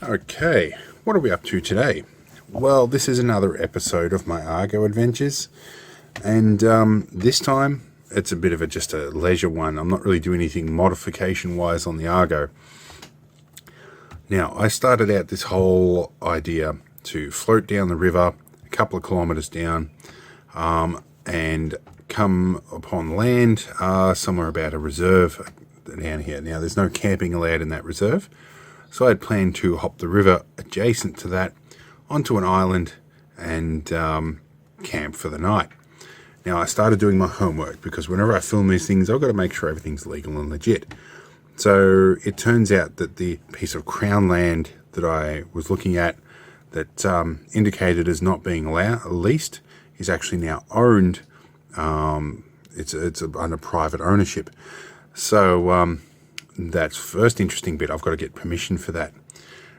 Okay, what are we up to today? Well, this is another episode of my Argo adventures, and this time it's a bit of just a leisure one. I'm not really doing anything modification-wise on the Argo. Now, I started out this whole idea to float down the river a couple of kilometres down and come upon land somewhere about a reserve down here. Now, there's no camping allowed in that reserve, so I had planned to hop the river adjacent to that onto an island and camp for the night. Now, I started doing my homework because whenever I film these things, I've got to make sure everything's legal and legit. So it turns out that the piece of Crown land that I was looking at that indicated as not being leased is actually now owned. It's under private ownership. So that's the first interesting bit. I've got to get permission for that.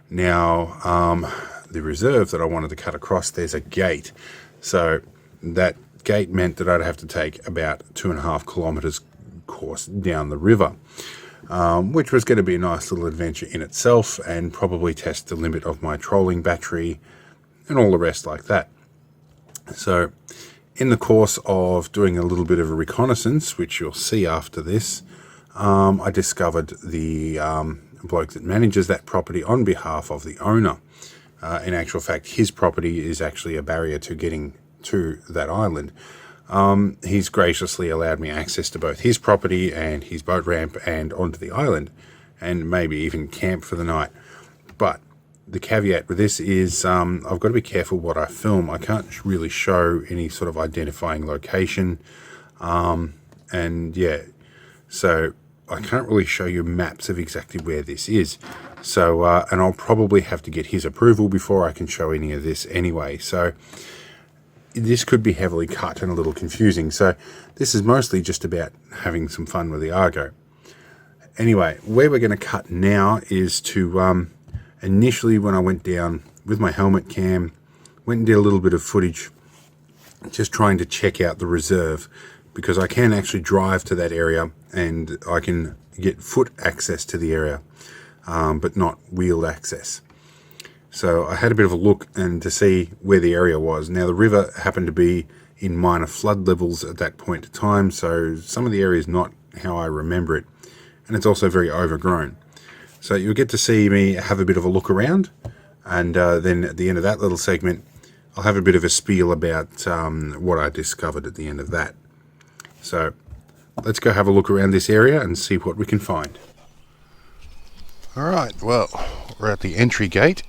Now, the reserve that I wanted to cut across, there's a gate. So that gate meant that I'd have to take about 2.5 kilometres course down the river, which was going to be a nice little adventure in itself and probably test the limit of my trolling battery and all the rest like that. So in the course of doing a little bit of a reconnaissance, which you'll see after this, I discovered the bloke that manages that property on behalf of the owner. In actual fact, his property is actually a barrier to getting to that island. He's graciously allowed me access to both his property and his boat ramp and onto the island, and maybe even camp for the night. But the caveat with this is I've got to be careful what I film. I can't really show any sort of identifying location. And yeah, so I can't really show you maps of exactly where this is. So, and I'll probably have to get his approval before I can show any of this anyway. So this could be heavily cut and a little confusing. So this is mostly just about having some fun with the Argo. Anyway, where we're going to cut now is to, initially when I went down with my helmet cam, went and did a little bit of footage, just trying to check out the reserve, because I can actually drive to that area and I can get foot access to the area, but not wheeled access. So I had a bit of a look and to see where the area was. Now the river happened to be in minor flood levels at that point in time, so some of the area is not how I remember it, and it's also very overgrown. So you'll get to see me have a bit of a look around, and then at the end of that little segment I'll have a bit of a spiel about what I discovered at the end of that. So let's go have a look around this area and see what we can find. Alright, well, we're at the entry gate.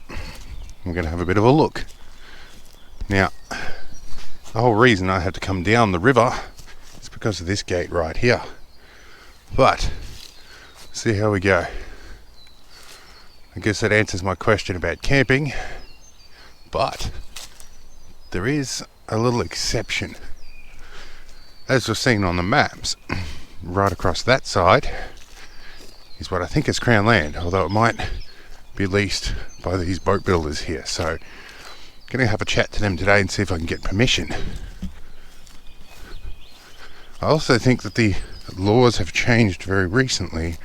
We're going to have a bit of a look. Now, the whole reason I had to come down the river is because of this gate right here. But, see how we go. I guess that answers my question about camping. But, there is a little exception. As we've seen on the maps, right across that side is what I think is Crown land, although it might be leased by these boat builders here. So I'm going to have a chat to them today and see if I can get permission. I also think that the laws have changed very recently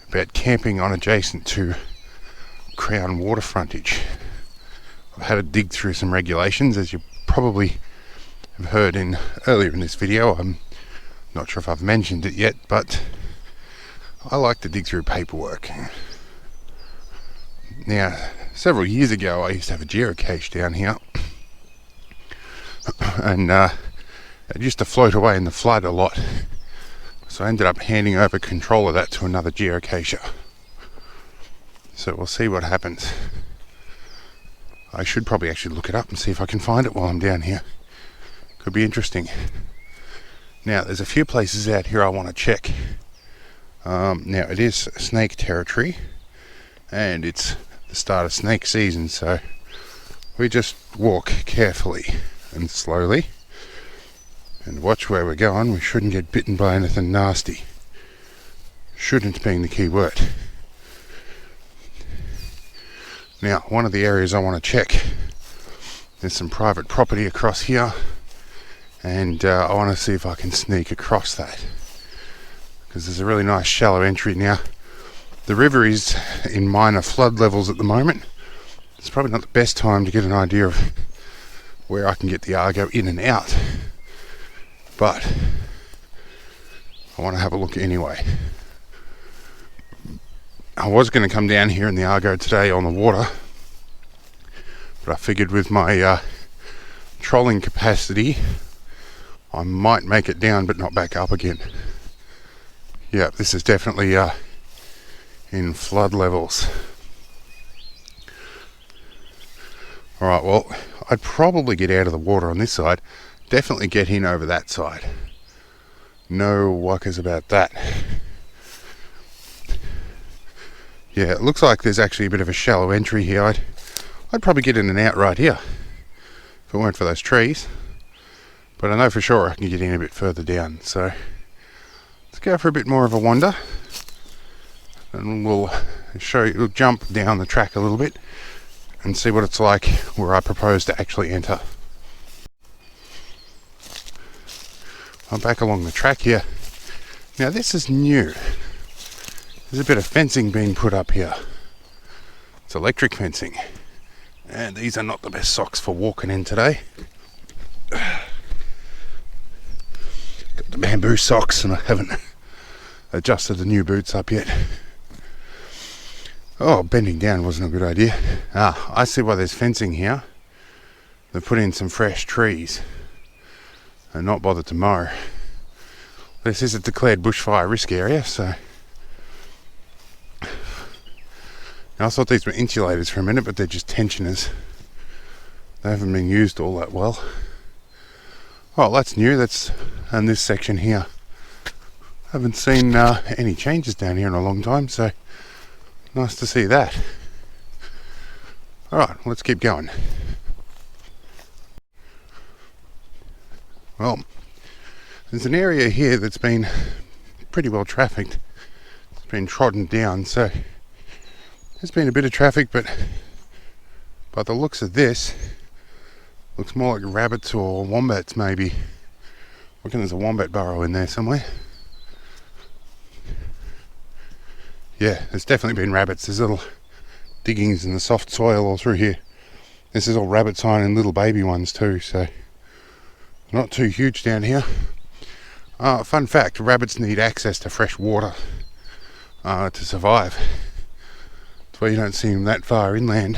about camping on adjacent to Crown water frontage. I've had to dig through some regulations, as you probably have heard earlier in this video. I'm not sure if I've mentioned it yet, but I like to dig through paperwork. Now, several years ago I used to have a geocache down here, and it used to float away in the flood a lot, so I ended up handing over control of that to another geocacher. So we'll see what happens. I should probably actually look it up and see if I can find it while I'm down here. Could be interesting. Now, there's a few places out here I want to check. Now, it is snake territory, and it's the start of snake season, so we just walk carefully and slowly and watch where we're going. We shouldn't get bitten by anything nasty. Shouldn't being the key word. Now, one of the areas I want to check, there's some private property across here, and I want to see if I can sneak across that, because there's a really nice shallow entry. Now, The river is in minor flood levels at the moment. It's probably not the best time to get an idea of where I can get the Argo in and out, but I want to have a look anyway. I was going to come down here in the Argo today on the water, but I figured with my trolling capacity I might make it down but not back up again. Yeah, this is definitely in flood levels. Alright, well, I'd probably get out of the water on this side, definitely get in over that side. No wuckers about that. Yeah, it looks like there's actually a bit of a shallow entry here. I'd probably get in and out right here if it weren't for those trees. But I know for sure I can get in a bit further down, so let's go for a bit more of a wander. And we'll jump down the track a little bit and see what it's like where I propose to actually enter. I'm back along the track here. Now this is new. There's a bit of fencing being put up here. It's electric fencing. And these are not the best socks for walking in today. Got the bamboo socks and I haven't adjusted the new boots up yet. Oh, bending down wasn't a good idea. I see why there's fencing here. They've put in some fresh trees and not bothered to mow. This is a declared bushfire risk area, so now, I thought these were insulators for a minute, but they're just tensioners. They haven't been used all that well. Oh, that's new. That's in this section here. Haven't seen any changes down here in a long time, so nice to see that. Alright, let's keep going. Well, there's an area here that's been pretty well trafficked. It's been trodden down, so there's been a bit of traffic, but by the looks of this, looks more like rabbits or wombats maybe. I reckon there's a wombat burrow in there somewhere. Yeah, there's definitely been rabbits. There's little diggings in the soft soil all through here. This is all rabbit sign and little baby ones too, so not too huge down here. Fun fact, rabbits need access to fresh water to survive. That's why you don't see them that far inland.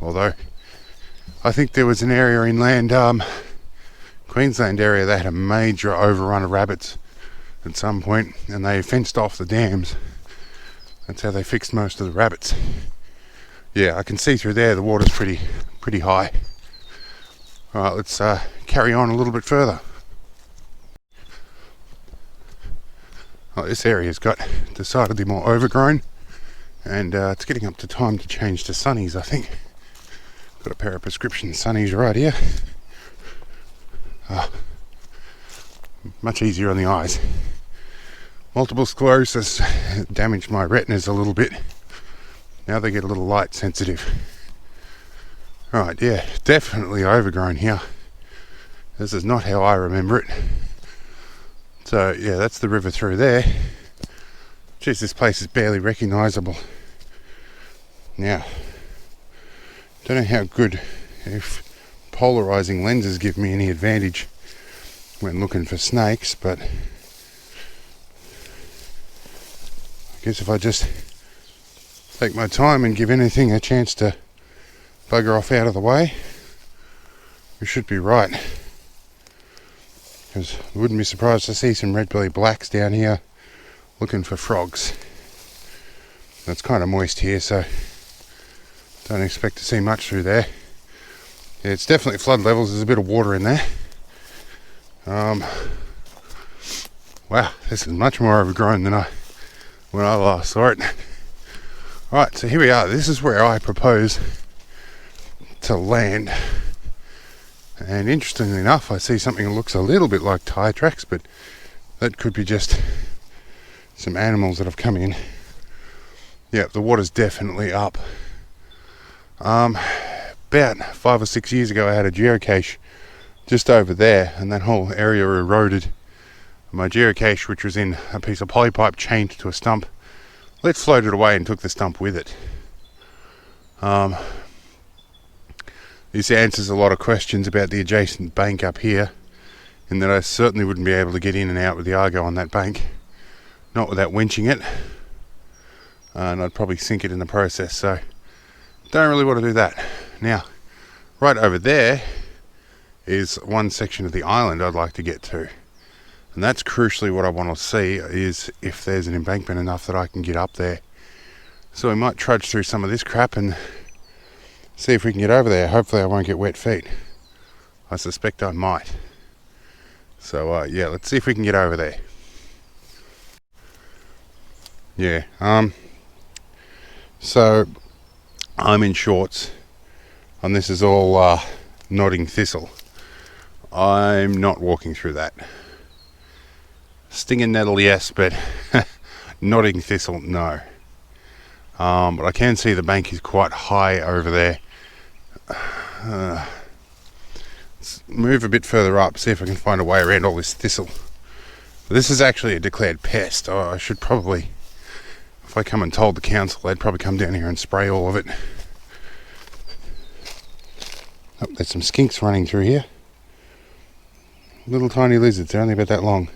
Although, I think there was an area inland, Queensland area, that had a major overrun of rabbits at some point, and they fenced off the dams. That's how they fixed most of the rabbits. Yeah, I can see through there the water's pretty high. Alright, let's carry on a little bit further. Oh, this area's got decidedly more overgrown, and it's getting up to time to change to sunnies, I think. Got a pair of prescription sunnies right here. Much easier on the eyes. Multiple sclerosis damaged my retinas a little bit. Now they get a little light sensitive. Right, yeah, definitely overgrown here. This is not how I remember it. So yeah, that's the river through there. Geez, this place is barely recognisable. Now, don't know how good, if polarising lenses give me any advantage when looking for snakes, but I guess if I just take my time and give anything a chance to bugger off out of the way, we should be right. Because I wouldn't be surprised to see some red-bellied blacks down here looking for frogs. It's kind of moist here, so don't expect to see much through there. Yeah, it's definitely flood levels. There's a bit of water in there. Wow, this is much more overgrown than when I last saw it. Alright, so here we are. This is where I propose to land. And interestingly enough, I see something that looks a little bit like tire tracks, but that could be just some animals that have come in. Yeah, the water's definitely up. About 5 or 6 years ago I had a geocache just over there, and that whole area eroded my geocache, which was in a piece of polypipe chained to a stump, let's floated away and took the stump with it. This answers a lot of questions about the adjacent bank up here, in that I certainly wouldn't be able to get in and out with the Argo on that bank, not without winching it, and I'd probably sink it in the process, so don't really want to do that. Now, right over there is one section of the island I'd like to get to, and that's crucially what I want to see, is if there's an embankment enough that I can get up there. So we might trudge through some of this crap and see if we can get over there. Hopefully I won't get wet feet. I suspect I might. So yeah, let's see if we can get over there. Yeah, so I'm in shorts, and this is all nodding thistle. I'm not walking through that. Stinging nettle, yes, but nodding thistle, no. But I can see the bank is quite high over there. Let's move a bit further up, see if I can find a way around all this thistle. This is actually a declared pest. Oh, I should probably, if I come and told the council, they'd probably come down here and spray all of it. Oh, there's some skinks running through here. Little tiny lizards, they're only about that long.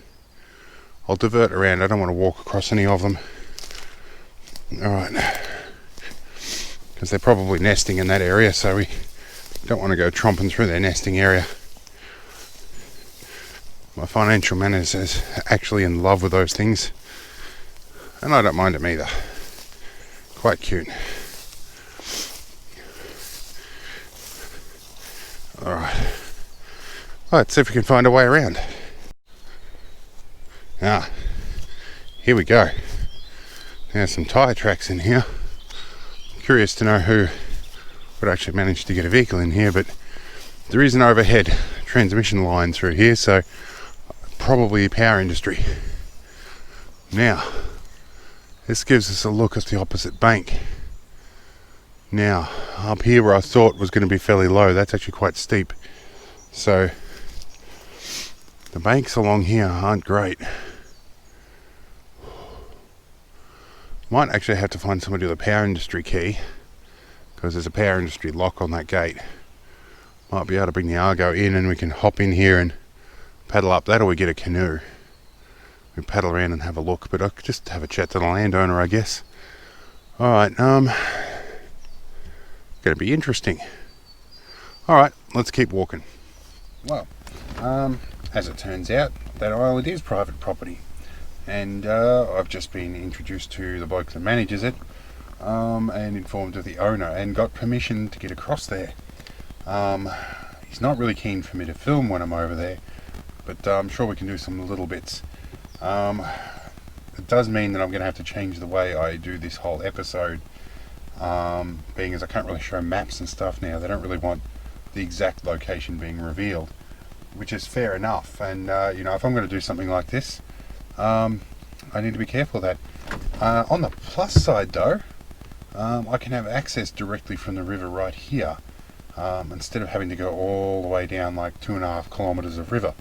I'll divert around, I don't want to walk across any of them. Alright, because they're probably nesting in that area, so we don't want to go tromping through their nesting area. My financial manager is actually in love with those things, and I don't mind them either. Quite cute. Alright, let's see if we can find a way around. Ah, here we go. There's some tyre tracks in here. Curious to know who would actually manage to get a vehicle in here, but there is an overhead transmission line through here, so probably power industry. Now, this gives us a look at the opposite bank. Now, up here where I thought was going to be fairly low, that's actually quite steep. So, the banks along here aren't great. Might actually have to find somebody with a power industry key, because there's a power industry lock on that gate. Might be able to bring the Argo in and we can hop in here and paddle up that, or we get a canoe. We paddle around and have a look, but I'll just have a chat to the landowner, I guess. Alright, gonna be interesting. Alright, let's keep walking. Well, as it turns out, that island is private property. And I've just been introduced to the bloke that manages it, and informed of the owner, and got permission to get across there. He's not really keen for me to film when I'm over there, but I'm sure we can do some little bits. It does mean that I'm going to have to change the way I do this whole episode, being as I can't really show maps and stuff now. They don't really want the exact location being revealed, which is fair enough. And you know, if I'm going to do something like this, I need to be careful of that. On the plus side though, I can have access directly from the river right here, instead of having to go all the way down like 2.5 kilometers of river.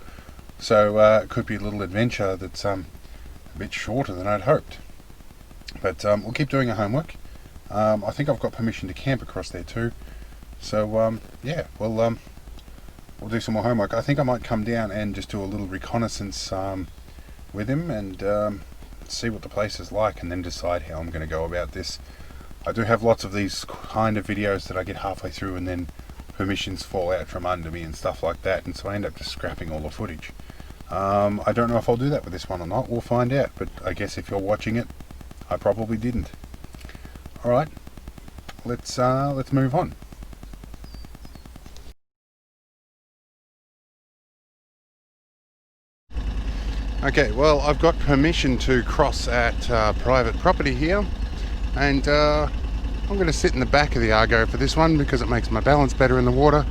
So it could be a little adventure that's a bit shorter than I'd hoped. But we'll keep doing our homework. I think I've got permission to camp across there too. So yeah, we'll do some more homework. I think I might come down and just do a little reconnaissance with him and see what the place is like, and then decide how I'm going to go about this. I do have lots of these kind of videos that I get halfway through and then permissions fall out from under me and stuff like that, and so I end up just scrapping all the footage. I don't know if I'll do that with this one or not. We'll find out, but I guess if you're watching it, I probably didn't. Alright, let's move on. Okay, well, I've got permission to cross at private property here, and I'm going to sit in the back of the Argo for this one because it makes my balance better in the water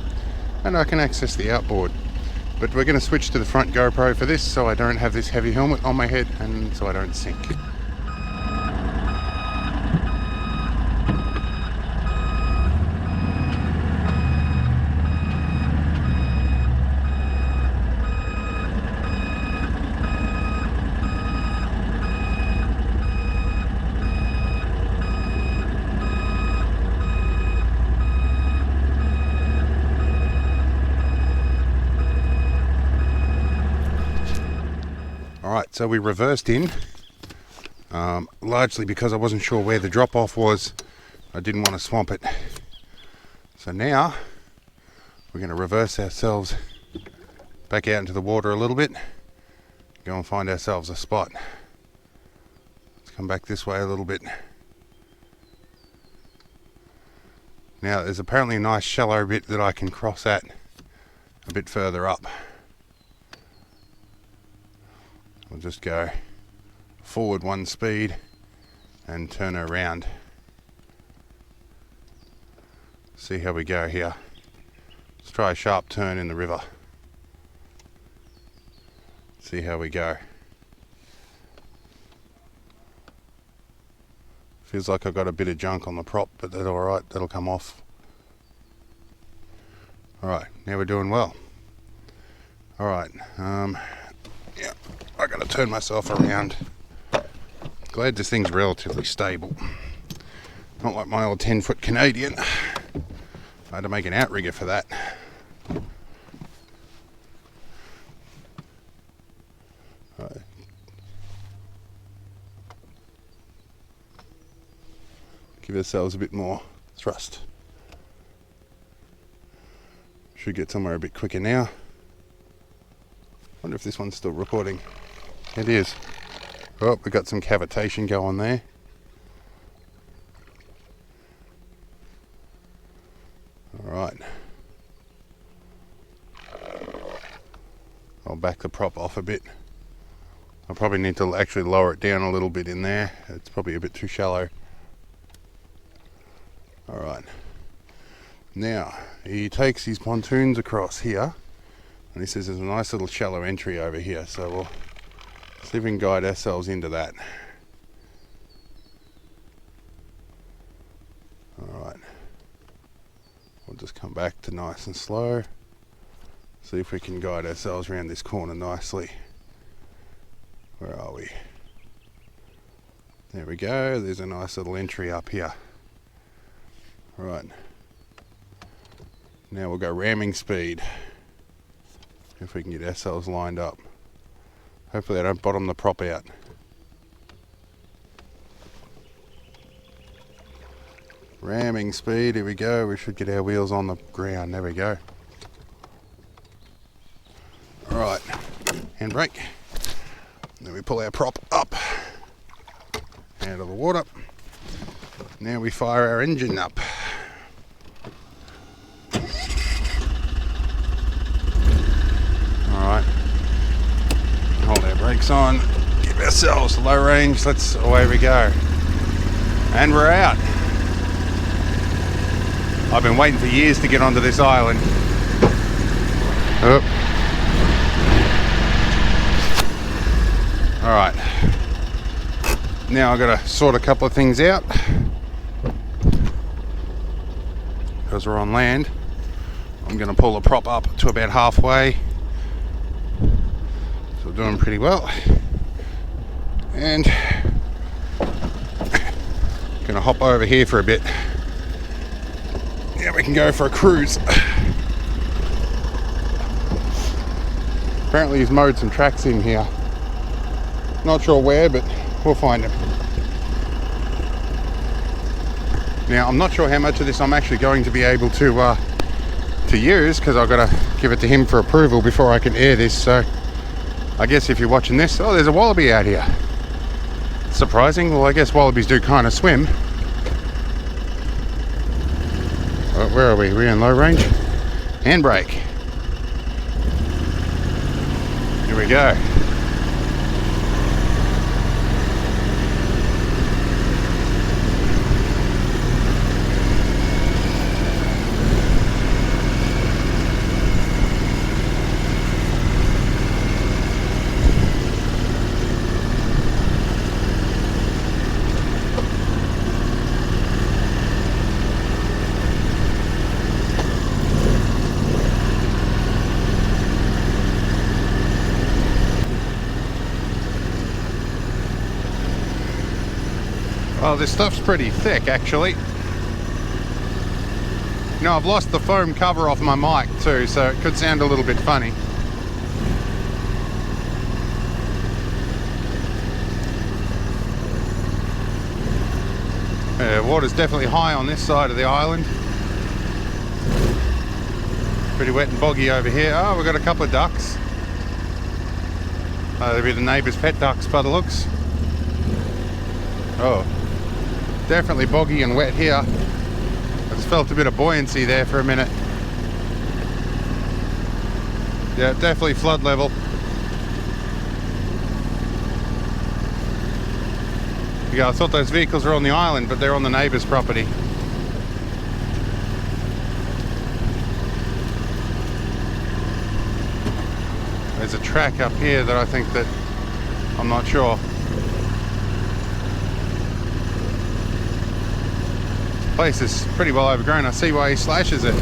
and I can access the outboard. But we're going to switch to the front GoPro for this, so I don't have this heavy helmet on my head and so I don't sink. Alright, so we reversed in, largely because I wasn't sure where the drop off was. I didn't want to swamp it. So now we're going to reverse ourselves back out into the water a little bit, go and find ourselves a spot. Let's come back this way a little bit. Now there's apparently a nice shallow bit that I can cross at a bit further up. We'll just go forward one speed and turn around. See how we go here. Let's try a sharp turn in the river. See how we go. Feels like I've got a bit of junk on the prop, but that's alright, that'll come off. Alright, now we're doing well. Alright, yeah, I gotta turn myself around. Glad this thing's relatively stable. Not like my old 10-foot Canadian. I had to make an outrigger for that. Right. Give ourselves a bit more thrust. Should get somewhere a bit quicker now. Wonder if this one's still recording. It is. Oh, we got some cavitation going there. Alright. I'll back the prop off a bit. I probably need to actually lower it down a little bit in there. It's probably a bit too shallow. Alright. Now, he takes his pontoons across here, and he says there's a nice little shallow entry over here, so we'll see if we can guide ourselves into that. Alright. We'll just come back to nice and slow. See if we can guide ourselves around this corner nicely. Where are we? There we go. There's a nice little entry up here. Right. Now we'll go ramming speed. If we can get ourselves lined up. Hopefully I don't bottom the prop out. Ramming speed, here we go. We should get our wheels on the ground. There we go. Alright, handbrake. Then we pull our prop up out of the water. Now we fire our engine up. Alright, hold our brakes on, give ourselves low range, away we go. And we're out. I've been waiting for years to get onto this island. Oh. Alright, now I've got to sort a couple of things out because we're on land. I'm going to pull the prop up to about halfway, so we're doing pretty well, and going to hop over here for a bit. Yeah, we can go for a cruise. Apparently he's mowed some tracks in here. Not sure where, but we'll find him. Now, I'm not sure how much of this I'm actually going to be able to use, because I've got to give it to him for approval before I can air this. So I guess if you're watching this, oh, there's a wallaby out here. Surprising. Well, I guess wallabies do kind of swim. Oh, where are we? We're in low range. Handbrake. Here we go. Well, this stuff's pretty thick, actually. You know, I've lost the foam cover off my mic too, so it could sound a little bit funny. Water's definitely high on this side of the island. Pretty wet and boggy over here. Oh, we've got a couple of ducks. They'll be the neighbour's pet ducks by the looks. Oh, definitely boggy and wet here. I just felt a bit of buoyancy there for a minute. Yeah, definitely flood level. Yeah, I thought those vehicles were on the island, but they're on the neighbour's property. There's a track up here that I think that I'm not sure. This place is pretty well overgrown. I see why he slashes it.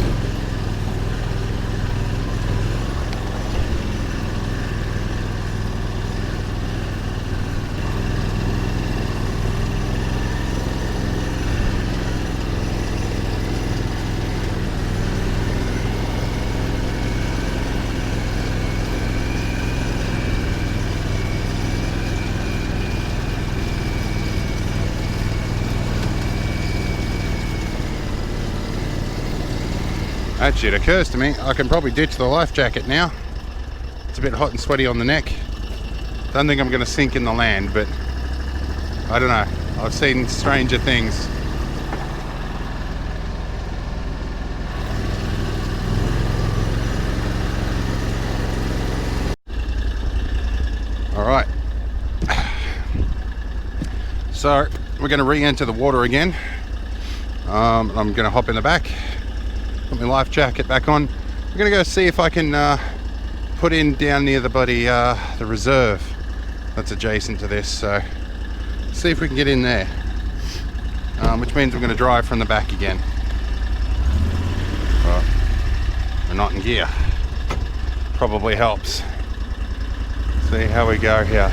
Actually, it occurs to me I can probably ditch the life jacket now. It's a bit hot and sweaty on the neck. Don't think I'm going to sink in the land, but I don't know. I've seen stranger things. All right. So we're going to re-enter the water again. I'm going to hop in the back. Put my life jacket back on. I'm gonna go see if I can put in down near the bloody the reserve that's adjacent to this. So see if we can get in there, which means we're gonna drive from the back again. Well, we're not in gear. Probably helps. See how we go here.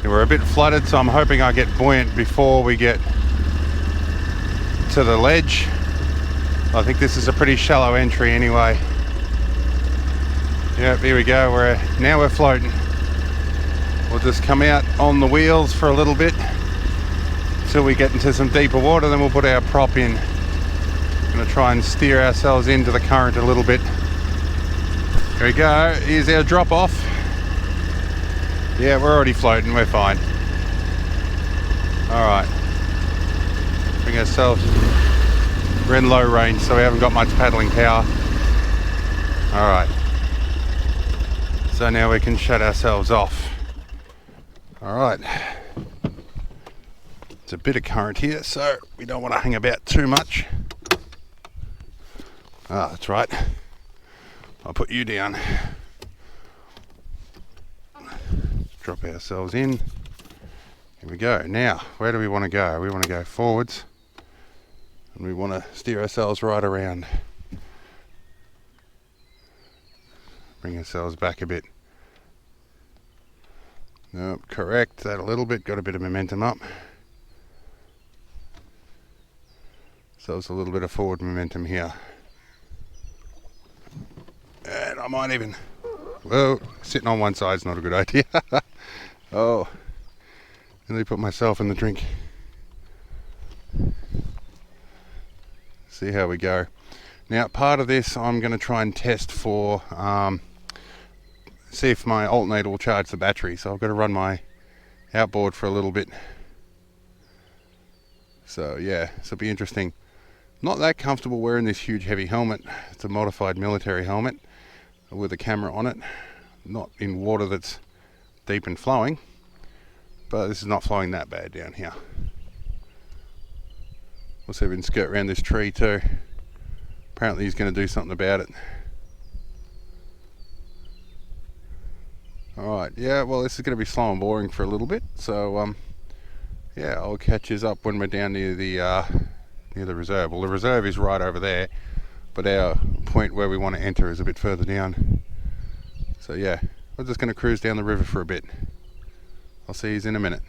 We're a bit flooded, so I'm hoping I get buoyant before we get to the ledge. I think this is a pretty shallow entry anyway. Yep, here we go. Now we're floating. We'll just come out on the wheels for a little bit until we get into some deeper water, then we'll put our prop in. We're going to try and steer ourselves into the current a little bit. Here we go. Here's our drop off. Yeah, we're already floating. We're fine. Alright. Bring ourselves... We're in low range, so we haven't got much paddling power. Alright. So now we can shut ourselves off. Alright. It's a bit of current here, so we don't want to hang about too much. Ah, that's right. I'll put you down. Drop ourselves in. Here we go. Now, where do we want to go? We want to go forwards. And we want to steer ourselves right around. Bring ourselves back a bit. Nope, correct that a little bit. Got a bit of momentum up. So it's a little bit of forward momentum here. And I might even... Whoa, sitting on one side is not a good idea. Oh, nearly put myself in the drink. See how we go. Now, part of this I'm going to try and test for, see if my alternator will charge the battery. So I've got to run my outboard for a little bit. So yeah, this will be interesting. Not that comfortable wearing this huge heavy helmet. It's a modified military helmet with a camera on it. Not in water that's deep and flowing, but this is not flowing that bad down here. We'll see if we can skirt around this tree too. Apparently he's going to do something about it. Alright, yeah, well this is going to be slow and boring for a little bit, so yeah, I'll catch us up when we're down near the reserve. Well, the reserve is right over there, but our point where we want to enter is a bit further down. So yeah, we're just going to cruise down the river for a bit. I'll see you in a minute.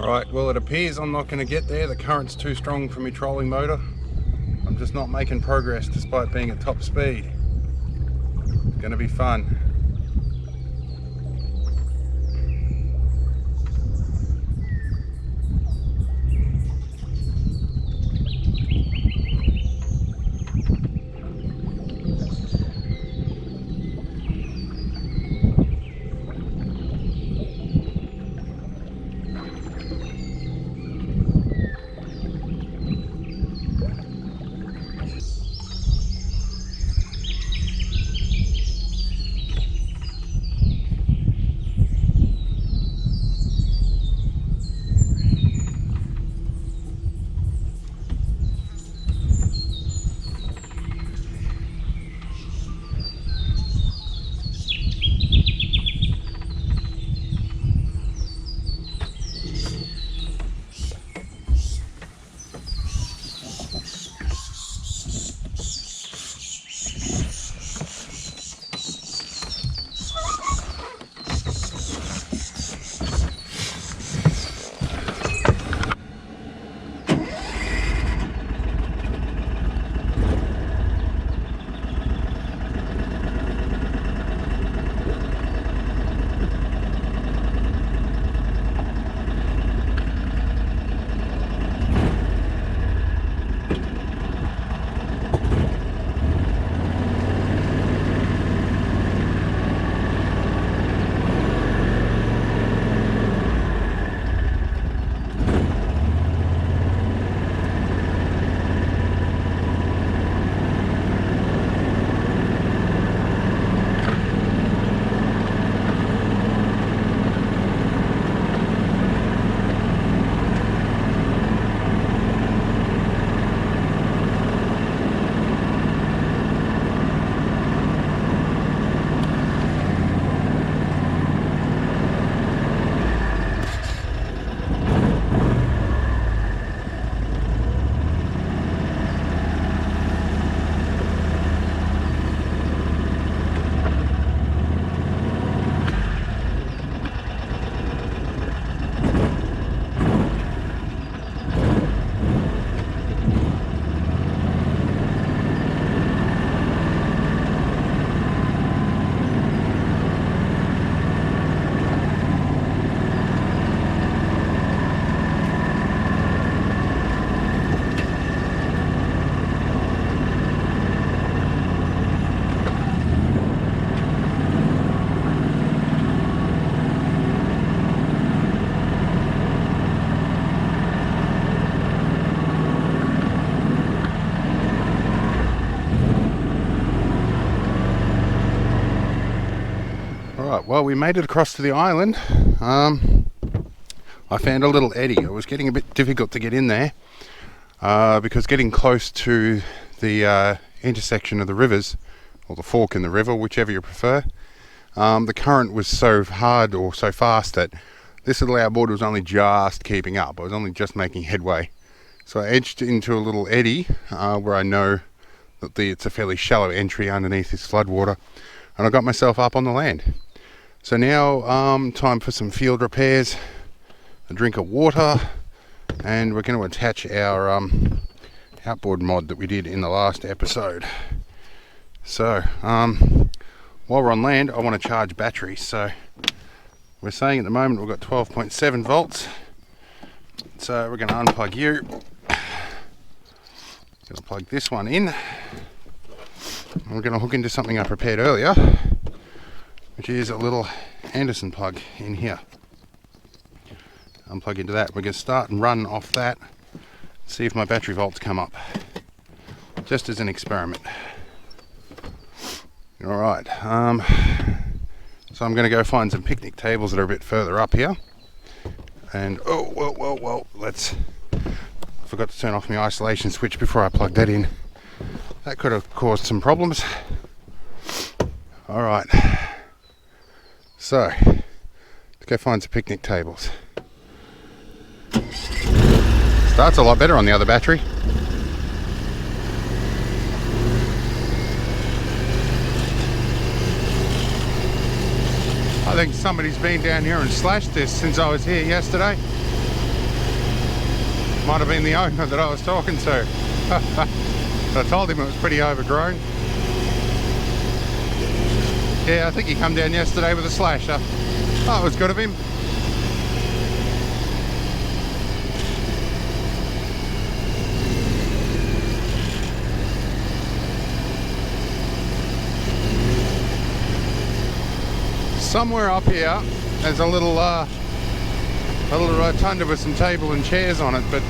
Right, well it appears I'm not going to get there. The current's too strong for my trolling motor. I'm just not making progress despite being at top speed. It's going to be fun. Alright, well we made it across to the island. I found a little eddy. It was getting a bit difficult to get in there because getting close to the intersection of the rivers, or the fork in the river, whichever you prefer, the current was so hard or so fast that this little outboard was only just keeping up. I was only just making headway. So I edged into a little eddy where I know that it's a fairly shallow entry underneath this floodwater, and I got myself up on the land. So now time for some field repairs, a drink of water, and we're going to attach our outboard mod that we did in the last episode. So while we're on land, I want to charge batteries. So we're saying at the moment we've got 12.7 volts. So we're going to unplug you. Going to plug this one in. And we're going to hook into something I prepared earlier, which is a little Anderson plug in here. Unplug into that. We're going to start and run off that, see if my battery volts come up, just as an experiment. Alright, so I'm going to go find some picnic tables that are a bit further up here. And well, I forgot to turn off my isolation switch before I plugged that in. That could have caused some problems. Alright, so let's go find some picnic tables. Starts a lot better on the other battery. I think somebody's been down here and slashed this since I was here yesterday. Might have been the owner that I was talking to. I told him it was pretty overgrown. Yeah, I think he come down yesterday with a slasher. Oh, it was good of him. Somewhere up here there's a little rotunda with some table and chairs on it, but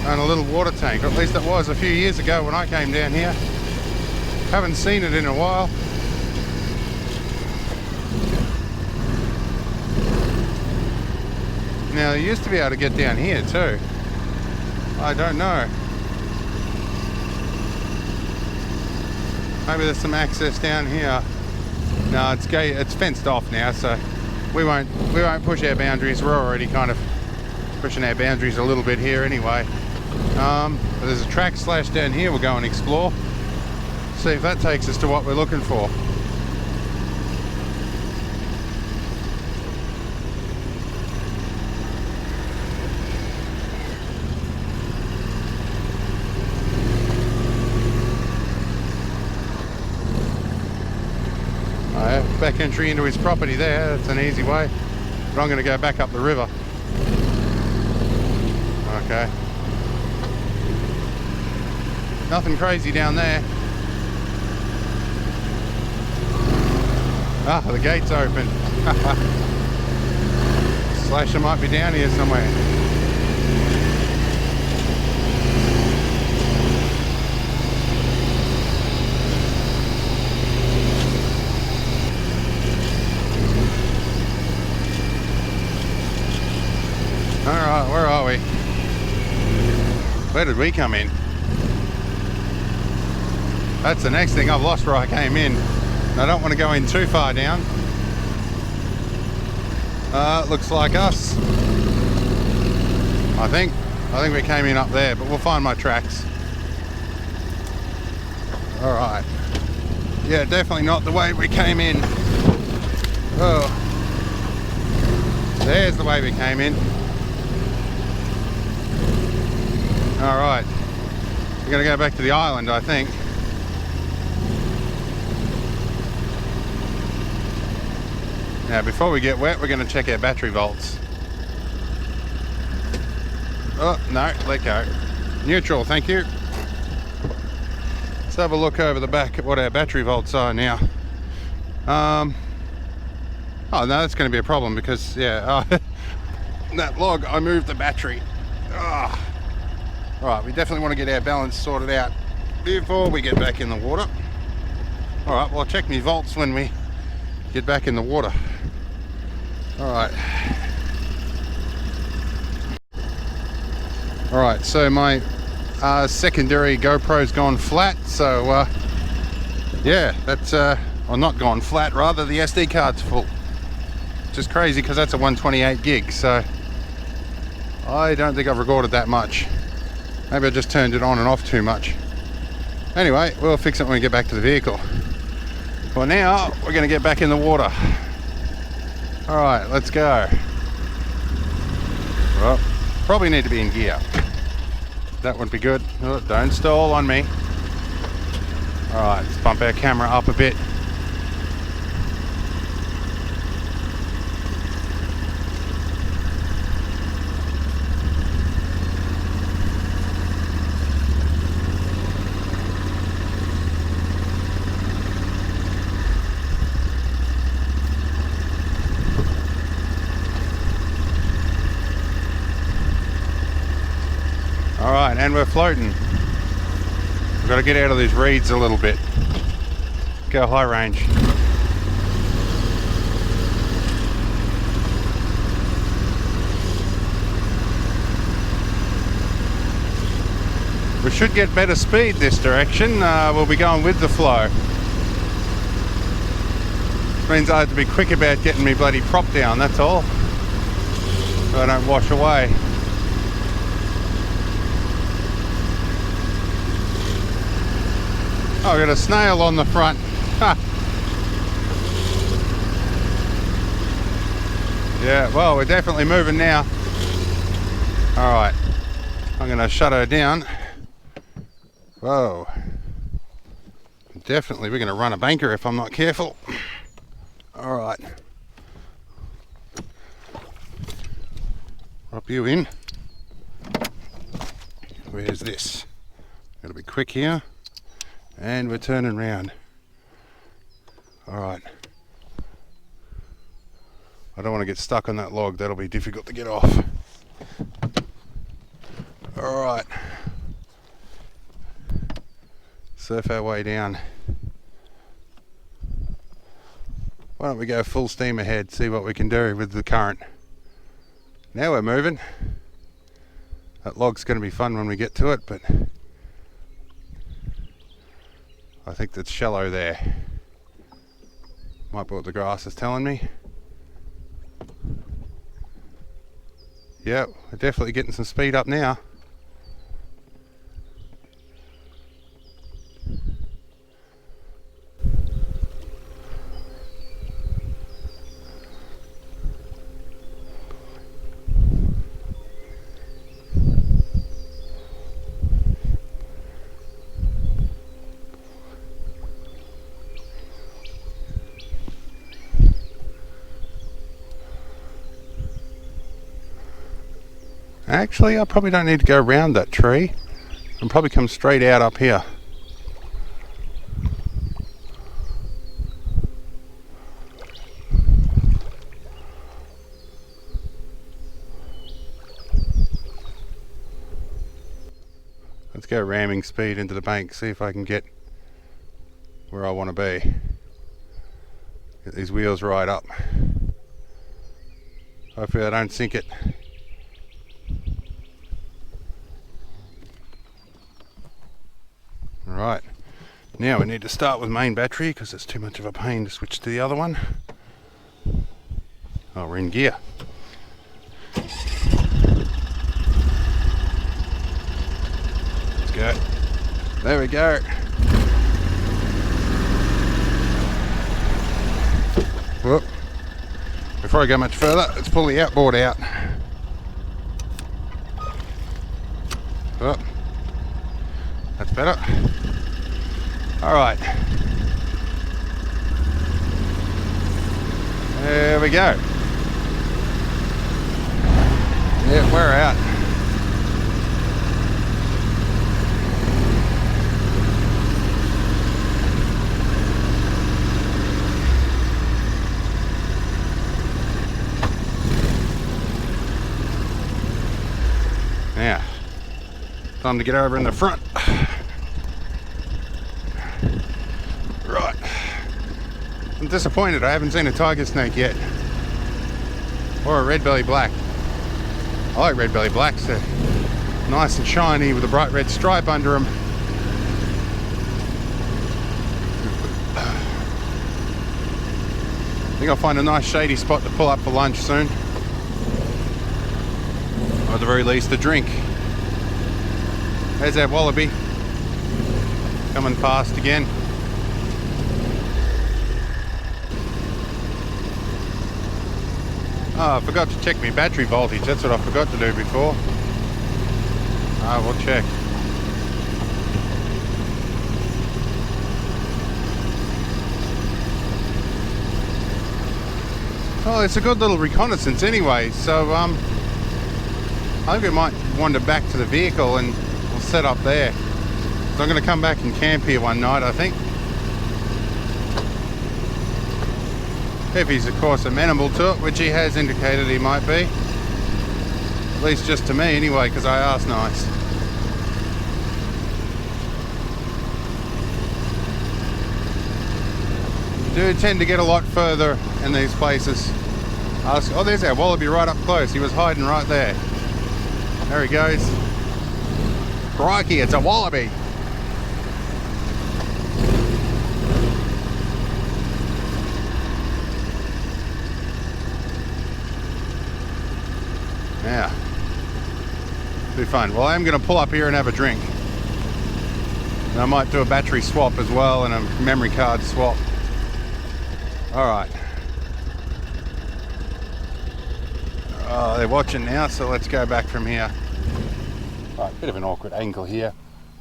and a little water tank. Or at least it was a few years ago when I came down here. Haven't seen it in a while. Now, you used to be able to get down here too. I don't know. Maybe there's some access down here. No, it's fenced off now, so we won't push our boundaries. We're already kind of pushing our boundaries a little bit here anyway. But there's a track slash down here. We'll go and explore. See if that takes us to what we're looking for. Back entry into his property there. That's an easy way, but I'm going to go back up the river. Okay, nothing crazy down there. Ah, the gate's open. Slasher might be down here somewhere. Alright, where are we? Where did we come in? That's the next thing. I've lost where I came in. I don't want to go in too far down. Looks like us. I think we came in up there, but we'll find my tracks. Alright. Yeah, definitely not the way we came in. Oh. There's the way we came in. Alright, we're going to go back to the island, I think. Now, before we get wet, we're going to check our battery volts. Oh, no, let go. Neutral, thank you. Let's have a look over the back at what our battery volts are now. Oh, no, that's going to be a problem because, yeah, that log, I moved the battery. Oh. Alright, we definitely want to get our balance sorted out before we get back in the water. Alright, well, I'll check my volts when we get back in the water. Alright. Alright, so my secondary GoPro's gone flat, so yeah, that's, or not gone flat, rather the SD card's full. Which is crazy because that's a 128 gig, so I don't think I've recorded that much. Maybe I just turned it on and off too much. Anyway, we'll fix it when we get back to the vehicle. For now, we're going to get back in the water. Alright, let's go. Well, probably need to be in gear. That would be good. Oh, don't stall on me. Alright, let's bump our camera up a bit. Alright, and we're floating. We've got to get out of these reeds a little bit. Go high range. We should get better speed this direction. We'll be going with the flow. Which means I have to be quick about getting me bloody prop down, that's all. So I don't wash away. Oh, I've got a snail on the front. Ha. Yeah, well, we're definitely moving now. Alright, I'm going to shut her down. Whoa. Definitely we're going to run a banker if I'm not careful. Alright. Drop you in. Where's this? Gotta be quick here. And we're turning round. Alright. I don't want to get stuck on that log, that'll be difficult to get off. Alright. Surf our way down. Why don't we go full steam ahead, see what we can do with the current. Now we're moving. That log's going to be fun when we get to it, but I think that's shallow there. Might be what the grass is telling me. Yeah, we're definitely getting some speed up now. Actually, I probably don't need to go around that tree. I'll probably come straight out up here. Let's go ramming speed into the bank, see if I can get where I want to be. Get these wheels right up. Hopefully I don't sink it. Right, now we need to start with main battery because it's too much of a pain to switch to the other one. Oh, we're in gear. Let's go. There we go. Whoop. Before I go much further, let's pull the outboard out. Whoop. That's better. Alright. There we go. Yeah, we're out. Now, time to get over in the front. Right. I'm disappointed I haven't seen a tiger snake yet. Or a red belly black. I like red belly blacks. They're nice and shiny with a bright red stripe under them. I think I'll find a nice shady spot to pull up for lunch soon. Or at the very least a drink. There's that wallaby. Coming past again. Oh, I forgot to check my battery voltage. That's what I forgot to do before. We'll check. Oh, it's a good little reconnaissance anyway, so I think we might wander back to the vehicle and we'll set up there. So I'm going to come back and camp here one night, I think. If he's of course amenable to it, which he has indicated he might be. At least just to me anyway, because I asked nice. You do tend to get a lot further in these places. Oh, there's our wallaby right up close. He was hiding right there. There he goes. Crikey, it's a wallaby. Yeah, be fun. Well, I am going to pull up here and have a drink. And I might do a battery swap as well and a memory card swap. Alright. Oh, they're watching now, so let's go back from here. Right, bit of an awkward angle here,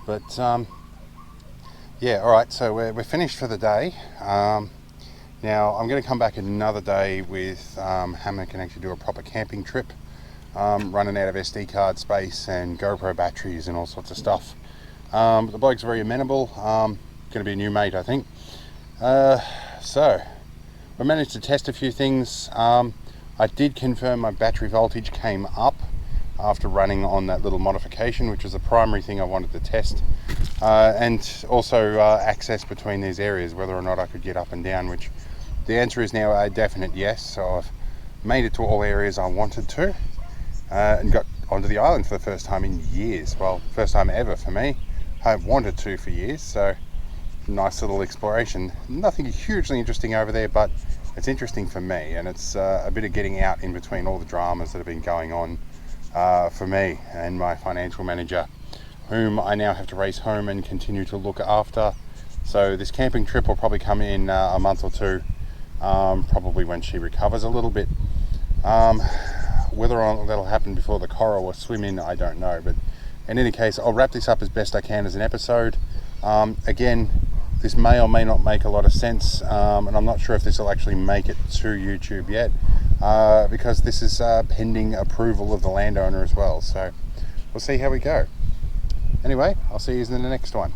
but yeah, alright, so we're finished for the day. Now I'm going to come back another day with Hammer can actually do a proper camping trip, running out of SD card space and GoPro batteries and all sorts of stuff. The bloke's very amenable, going to be a new mate I think. So we managed to test a few things. I did confirm my battery voltage came up after running on that little modification, which was the primary thing I wanted to test, and also access between these areas, whether or not I could get up and down, which the answer is now a definite yes. So I've made it to all areas I wanted to, and got onto the island for the first time in years. Well, first time ever for me. I've wanted to for years, so nice little exploration. Nothing hugely interesting over there, but it's interesting for me, and it's a bit of getting out in between all the dramas that have been going on for me and my financial manager, whom I now have to race home and continue to look after. So this camping trip will probably come in a month or two, probably when she recovers a little bit. Whether or not that'll happen before the coral or swim in, I don't know, but in any case, I'll wrap this up as best I can as an episode. Again, this may or may not make a lot of sense, and I'm not sure if this will actually make it to YouTube yet, because this is pending approval of the landowner as well, so we'll see how we go. Anyway, I'll see you in the next one.